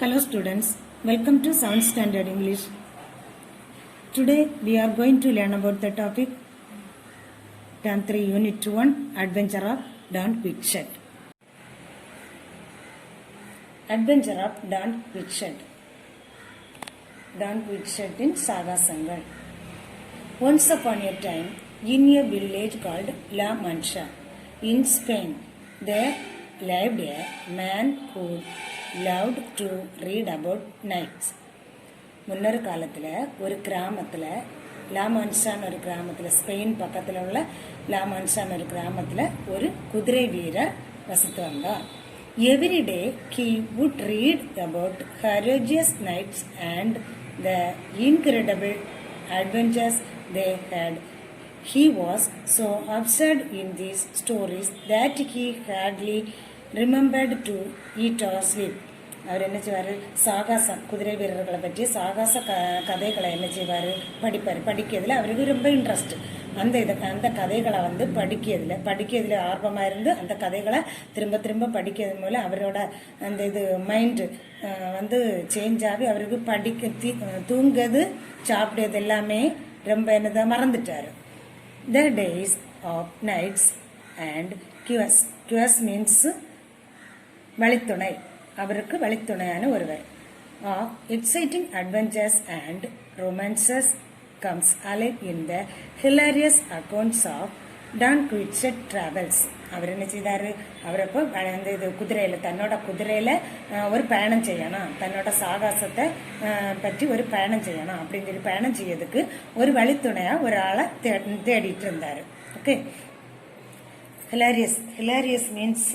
Hello students, welcome to 7th Standard English. Today we are going to learn about the topic Term 3 Unit 1 Adventure of Don Quixote. Adventure of Don Quixote. Don Quixote in Saga Sangal. Once upon a time, in a village called La Mancha in Spain, there lived a man who loved to read about knights. முன்னொரு காலத்தில் ஒரு கிராமத்தில் லாமான்சான்னு ஒரு கிராமத்தில் Spain பக்கத்தில் உள்ள லாமான்சான்னு ஒரு கிராமத்தில் ஒரு குதிரை வீரர் வசித்து வந்தார். Every day he would read about courageous knights and the incredible adventures they had. He was so absorbed in these stories that he hardly remembered to eat or sleep. அவர் என்ன செய்வார், சாகாச குதிரை வீரர்களை பற்றி சாகாச கதைகளை என்ன செய்வார், படிப்பார். படிக்கிறதுல அவருக்கு ரொம்ப இன்ட்ரெஸ்ட். அந்த கதைகளை படிக்கிறதுல ஆர்வமாக இருந்து அந்த கதைகளை திரும்ப திரும்ப படிக்கிறது மூலம் அவரோட அந்த மைண்டு சேஞ்ச் ஆகி அவருக்கு தூங்குறது சாப்பிடுறது எல்லாமே ரொம்ப என்னதான் மறந்துட்டார். The days of nights and cures means வழித்துணை, அவருக்கு வழித்துணையான ஒருவர். Exciting adventures and romances comes alive in the hilarious accounts of Don Quixote travels. அவர் என்ன செய்தாரு, அவர் அப்போ தன்னோட குதிரையில ஒரு பயணம் செய்யணும், தன்னோட சாகசத்தை பற்றி ஒரு பயணம் செய்யணும் அப்படின்னு சொல்லி பயணம் செய்யறதுக்கு ஒரு வழித்துணையா ஒரு ஆளை தேடிட்டு இருந்தாரு. ஓகே, ஹிலாரியஸ் மீன்ஸ்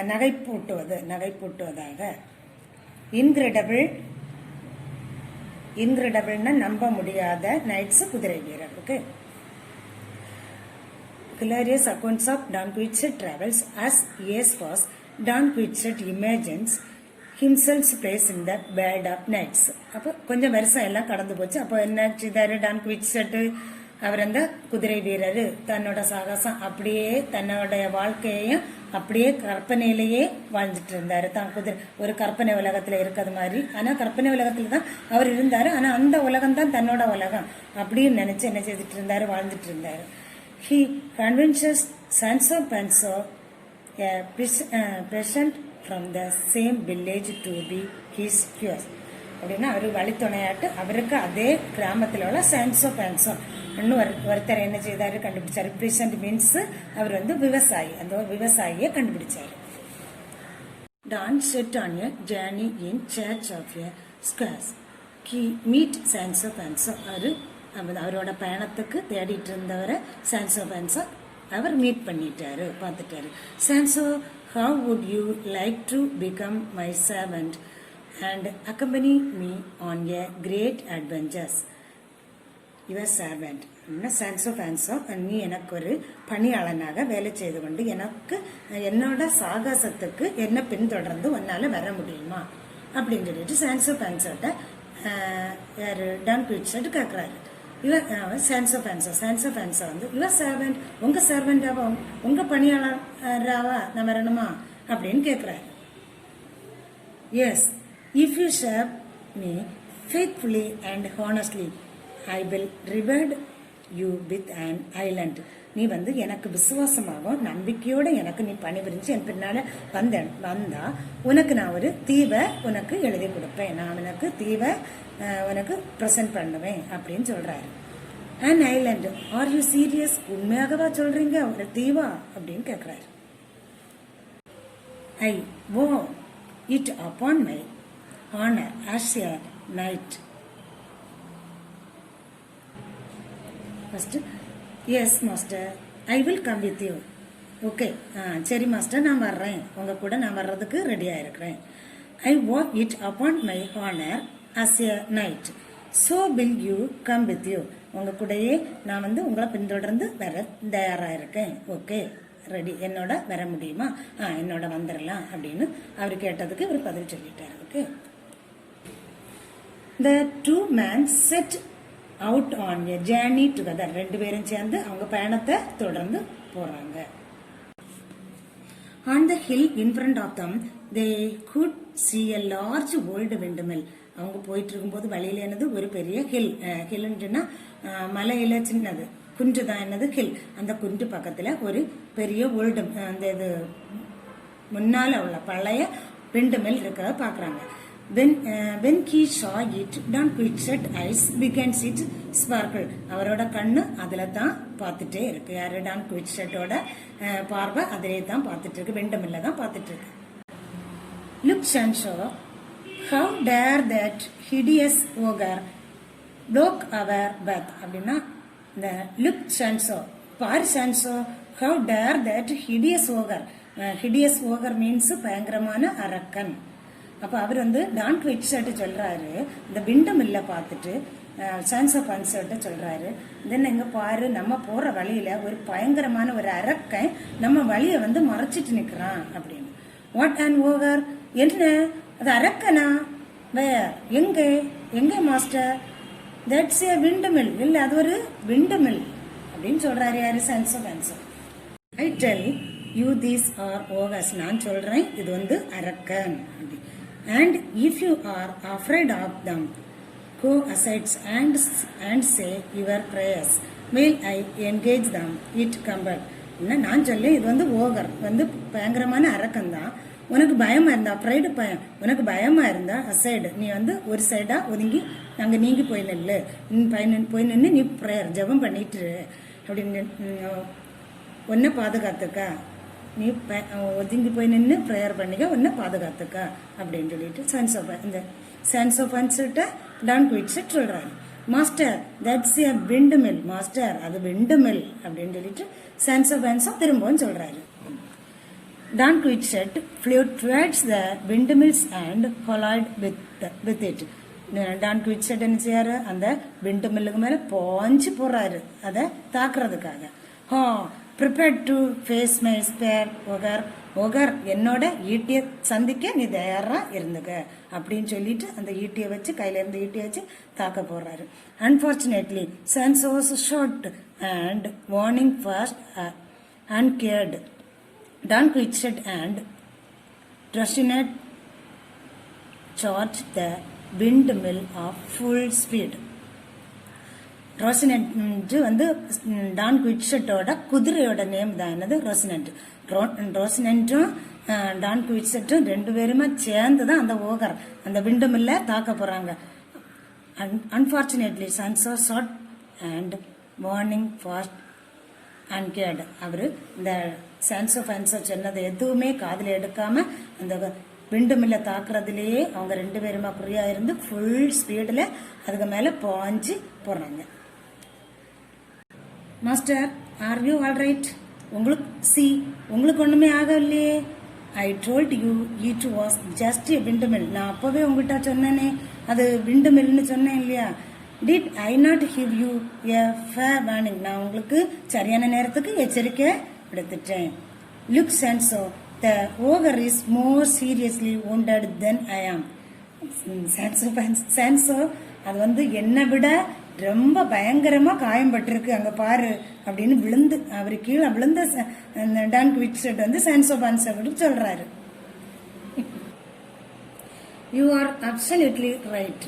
நகைப்பூட்டுவதாக. இன்கிரெடிபிள்னா நம்ப முடியாத, நைட்ஸ் குதிரை வீரர். Okay, hilarious accounts of Don Quixote travels. As years pass, Don Quixote imagines himself placed in the bed of knights. அப்போ கொஞ்சம் வருஷம் எல்லாம் கடந்து போச்சு. அப்போ என்ன செய்தாரு டான் குயிட்செட், அவர் அந்த குதிரை வீரர் தன்னோட சாகசம் அப்படியே தன்னோட வாழ்க்கையையும் அப்படியே கற்பனையிலேயே வாழ்ந்துட்டு இருந்தாரு. தான் ஒரு கற்பனை உலகத்துல இருக்கிறது மாதிரி. ஆனா கற்பனை உலகத்துல தான் அவர் இருந்தாரு. ஆனா அந்த உலகம் தான் தன்னோட உலகம் அப்படின்னு நினைச்சு என்ன செய்துட்டு இருந்தாரு, வாழ்ந்துட்டு இருந்தாரு. He convinces Sancho Panza, a peasant from the same village, to be his cure. அப்படின்னா அவர் வழித்துணையாட்டு அவருக்கு அதே கிராமத்தில் உள்ள சான்சோ பான்சோ ஒருத்தர் என்ன செய்தாரு, கண்டுபிடிச்சாரு. பிரசன்ட் மீன்ஸ் அவர் விவசாயி, அந்த விவசாயியை கண்டுபிடிச்சாரு. Don set on a journey in search of a squares. He meet Sancho Panza. அவரோட பயணத்துக்கு தேடிட்டு இருந்தவரை சான்சோ பான்சோ அவர் மீட் பண்ணிட்டாரு, பார்த்துட்டாரு. Sancho, how would you like to become my servant and accompany me on a great adventures? Your servant. Sancho Panza, நீ எனக்கு ஒரு பணியாளனாக வேலை செய்து கொண்டு எனக்கு என்னோட சாகசத்துக்கு என்ன பின்தொடர்ந்து உன்னால வர முடியுமா அப்படின்னு சொல்லிட்டு சான்சோ பான்சோட்ட டான் குயிட்செட் கேட்கிறாரு. சான்சோ பான்சோ யுவர் சர்வெண்ட், உங்க சர்வெண்டாவா, உங்க பணியாளராவா நான் வரணுமா அப்படின்னு கேட்கிறாரு. Yes, if you serve me faithfully and honestly I will reward you with an island. நீ எனக்கு விசுவாசமாகவும் நம்பிக்கையோட எனக்கு நீ பணிபுரிஞ்சு என் பின்னால வந்தா உனக்கு நான் ஒரு தீவை உனக்கு எழுதி கொடுப்பேன், நான் உனக்கு தீவை உனக்கு ப்ரெசென்ட் பண்ணுவேன் அப்படின்னு சொல்றாரு. And island, are you serious, உண்மையாகவா சொல்றீங்க, ஒரு தீவா அப்படின்னு கேட்கிறாரு. I vow it upon my honour as a knight. First, yes master, I will come with you. Okay, சரி மாஸ்டர், நான் வர்றேன், உங்க கூட நான் வர்றதுக்கு ரெடியா இருக்கிறேன். I vow it upon my honour as a knight, so will you come with you. உங்க கூடயே நான் உங்களை பின்தொடர்ந்து வர தயாரா இருக்கேன். ஓகே, ரெடி, என்னோட வர முடியுமா? என்னோட வந்துடலாம் அப்படின்னு அவர் கேட்டதுக்கு இவர் பதில் சொல்லிட்டாரு. Okay, the two men set out on a journey together. ரெண்டு பேரும் சேர்ந்து அவங்க பயணத்தை தொடர்ந்து போறாங்க. On the hill in front of them, they could see a large old windmill. அவங்க போயிட்டு இருக்கும்போது வழியில என்னது ஒரு பெரிய ஹில்னா மலையில சின்னது குன்று தான் என்னது ஹில். அந்த குன்று பக்கத்துல ஒரு பெரிய ஓல்டு அந்த இது முன்னால உள்ள பழைய விண்டுமில் இருக்கிறத பாக்குறாங்க. When he saw it, Don Quixote's eyes began to sparkle. அவரோட கண்ணு அதுல தான் பார்த்துட்டே இருக்கு. யாரு டான் குவிட்சட்டோட பார்வை அதிலே தான் பார்த்துட்டு இருக்கு, விண்டுமில்ல தான் பார்த்துட்டு இருக்கு. Look, Sancho, how dare that hideous ogre block our path? அப்படின்னா இந்த லுக் சான்சோ, பாரு Sancho, how dare that hideous ogre. hideous ogre means பயங்கரமான அரக்கன். அப்ப அவர் வந்து டான் குவிட்சட் சொல்றாரு, இந்த விண்டுமில்ல பார்த்துட்டு சான்சோ பான்சர்ட்ட சொல்றாரு, தென் எங்க பாரு நம்ம போற வழியில ஒரு பயங்கரமான ஒரு அரக்கன் நம்ம வழிய வந்து மறைச்சிட்டு நிக்கிறான் அப்படின்னு. வாட் அண்ட் ஓவர், என்ன அது அரக்கனா? வேர், எங்க எங்க மாஸ்டர்? That's a விண்டுமில். இல்ல அது ஒரு விண்டுமில் அப்படின்னு சொல்றாரு யாரு? Sancho பான்சர். I tell you these are overs. நான் சொல்றேன் இது வந்து அரக்கன். And if you are afraid of them, go aside and say your prayers. Will I engage them? It comfort. நான் சொல்ல இது வந்து ஓகர் வந்து பயங்கரமான அரக்கன் தான். உனக்கு பயமா இருந்தா அப்ரைடு பயம், உனக்கு பயமா இருந்தா அசைடு, நீ வந்து ஒரு சைடா ஒதுங்கி அங்க நீங்கி போய் நில்லு, போய் நின்று நீ ப்ரேயர் ஜெபம் பண்ணிட்டு அப்படின்னு உன்னை பாதுகாத்துக்கா, நீ ஒதுங்கி போய் நின்று ப்ரேயர் பண்ணிக்க, உன்னை பாதுகாத்துக்கா அப்படின்னு சொல்லிட்டு இந்த சான்சோ பான்சர்ட்ட டான் குவிட்சட் சொல்றாரு. Master, that's a windmill. Master, அது விண்டுமில் அப்படின்னு சொல்லிட்டு சான்சோ பான்சர் திரும்பவும் சொல்றாரு. Don Quixote flew towards the windmills and collided with it. Don Quixote என்ன செய்யாரு? அந்த விண்டுமில்லுக்கு மேல பாஞ்சு போறாரு அதை தாக்குறதுக்காக. Prepared to face my spear, ogre. என்னோட ஈட்டிய சந்திக்க நீ தயாரா இருந்துக்க அப்படின்னு சொல்லிட்டு அந்த ஈட்டியை வச்சு கையில இருந்து ஈட்டியை வச்சு தாக்க போறாரு. Unfortunately, Sancho was shot and warning fast uncared. Don Quixote and Rocinante charged the windmill of full speed. ரோசினன்ட் வந்து டான் குவிட்சட்டோட குதிரையோட நேம் தான் என்னது? ரோசினன்ட். ரோசினன்ட்டும் டான் குவிட்சட்டும் ரெண்டு பேருமே சேர்ந்து தான் அந்த ஓகர் அந்த விண்டுமில்ல தாக்க போறாங்க. Unfortunately Sancho shout and warning passed unheard. அவரு இந்த சான்சோ பான்சோ சொன்னதை எதுவுமே காதில் எடுக்காம அந்த விண்டுமில்ல தாக்குறதுலயே அவங்க ரெண்டு பேருமா குறியா இருந்து ஃபுல் ஸ்பீட்ல அதுக்கு மேல பாஞ்சு போறாங்க. Master, are you all right? உங்களுக்கு ஒண்ணுமே ஆகலையே. I told you it was just a windmill. நான் அப்பவே உங்ககிட்ட சொன்னேனே அது விண்டுமில்னு சொன்னேன் இல்லையா? Did I not give you a fair warning? நான் உங்களுக்கு சரியான நேரத்துக்கு எச்சரிக்கை விடுத்துட்டேன். Look Sancho, the ogre is more seriously wounded than I am. Sancho அது வந்து என்னை விட ரொம்ப பயங்கரமா காயம்பட்டிருக்கு அங்க பாரு அப்படின்னு விழுந்து அவரு கீழே விழுந்த டான் குவிட்சட் வந்து சான்சோ பான்சர்ட் சொல்றாரு. You are absolutely right.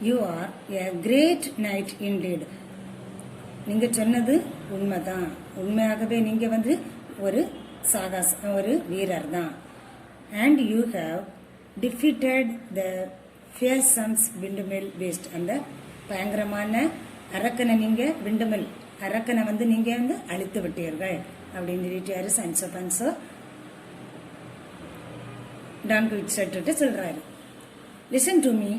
You are a great knight indeed. நீங்க சொன்னது உண்மைதான். உண்மையாகவே நீங்க வந்து ஒரு வீரர் தான். And you have defeated the fearsome windmill beast. அந்த பயங்கரமான அரக்கனை நீங்க விண்டுமில் அரக்கனை வந்து நீங்க வந்து அழித்து விட்டீர்கள் அப்படின்னு சொல்லிட்டு சான்சோ பான்சோ டான் குவிட்சட் சொல்றாரு. Listen to me,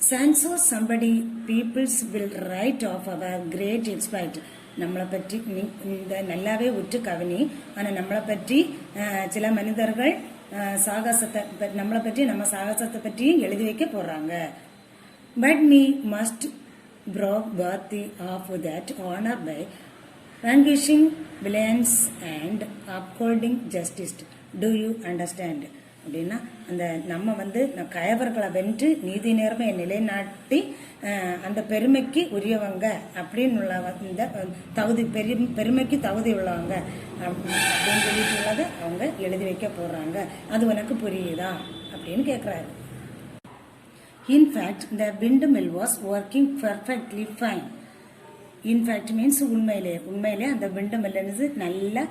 Sancho. Somebody peoples will write off our great exploit. நம்மளை பற்றி இந்த நல்லாவே உற்று கவனி. ஆனா நம்மளை பற்றி சில மனிதர்கள் சாகசத்தை நம்மளை பற்றி நம்ம சாகசத்தை பற்றியும் எழுதி வைக்க போறாங்க. But me must broke worthy of that honor by vanquishing villains and upholding justice. Do you understand? அப்படின்னா அந்த நம்ம வந்து கயவர்களை வென்று நீதி நேர்மையை நிலைநாட்டி அந்த பெருமைக்கு உரியவங்க அப்படின்னு உள்ள இந்த தகுதி பெருமைக்கு தகுதி உள்ளவங்க அப்படின்னு சொல்லிட்டு உள்ளதை அவங்க எழுதி வைக்க போடுறாங்க. அது உனக்கு புரியுதா அப்படின்னு கேட்குறாரு. In fact, the windmill was working perfectly fine. In fact means உண்மையிலே அந்த windmill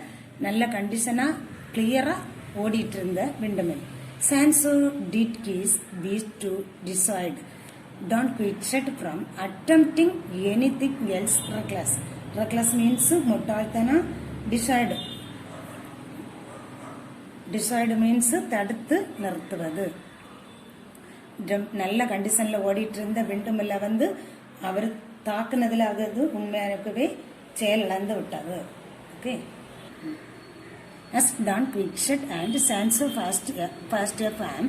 நல்ல கண்டிஷனா கிளியரா ஓடிட்டு இருந்த windmill. Sancho did his best to decide. Don't quit shut from attempting anything else reckless. Reckless means முட்டாள்தனா. Decide means தடுத்து நிறுத்துவது. நல்ல கண்டிஷன்ல ஓடிட்டு இருந்த விண்டுமில்ல வந்து அவர் தாக்குனதுல அது உண்மையாகவே செயலிழந்து விட்டது. Okay. As Don Quixote and Sancho passed a farm,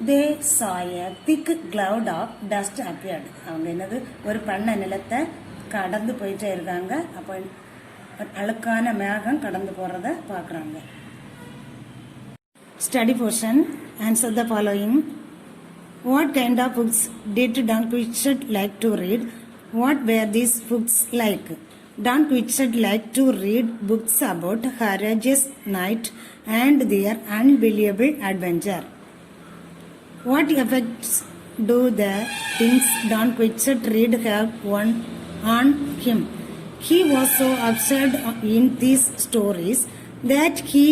they saw a thick cloud of dust appeared. அவங்க என்னது ஒரு பண்ண நிலத்தை கடந்து போயிட்டே இருக்காங்க. அப்போ அழுக்கான மேகம் கடந்து போறத பார்க்குறாங்க. Study portion. Answer the following. What kind of books did Don Quixote like to read? What were these books like? Don Quixote liked to read books about courageous knights and their unbelievable adventure. What effects do the things Don Quixote read have on him? He was so absorbed in these stories that he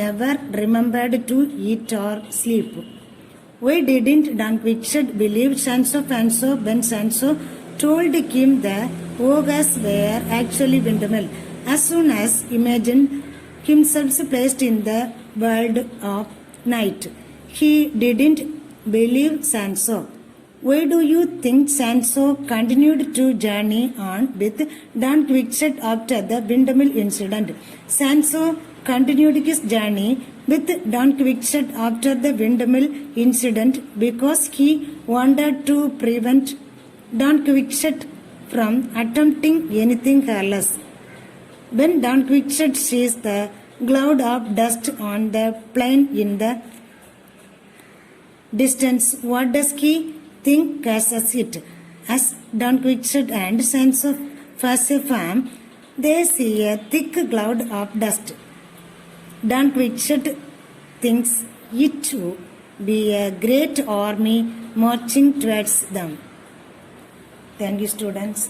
never remembered to eat or sleep. Why didn't Don Quixote believe Sancho Panza when Sancho told him the ogres were actually windmill? As soon as imagined himself placed in the world of night, he didn't believe Sancho. Why do you think Sancho continued to journey on with Don Quixote after the windmill incident? Sancho continued his journey with Don Quixote after the windmill incident because he wanted to prevent Don Quixote from attempting anything careless. When Don Quixote sees the cloud of dust on the plain in the distance, what does he think causes it? As Don Quixote and Sancho pass a farm, they see a thick cloud of dust. Don Quixote thinks it to be a great army marching towards them. Thank you, students.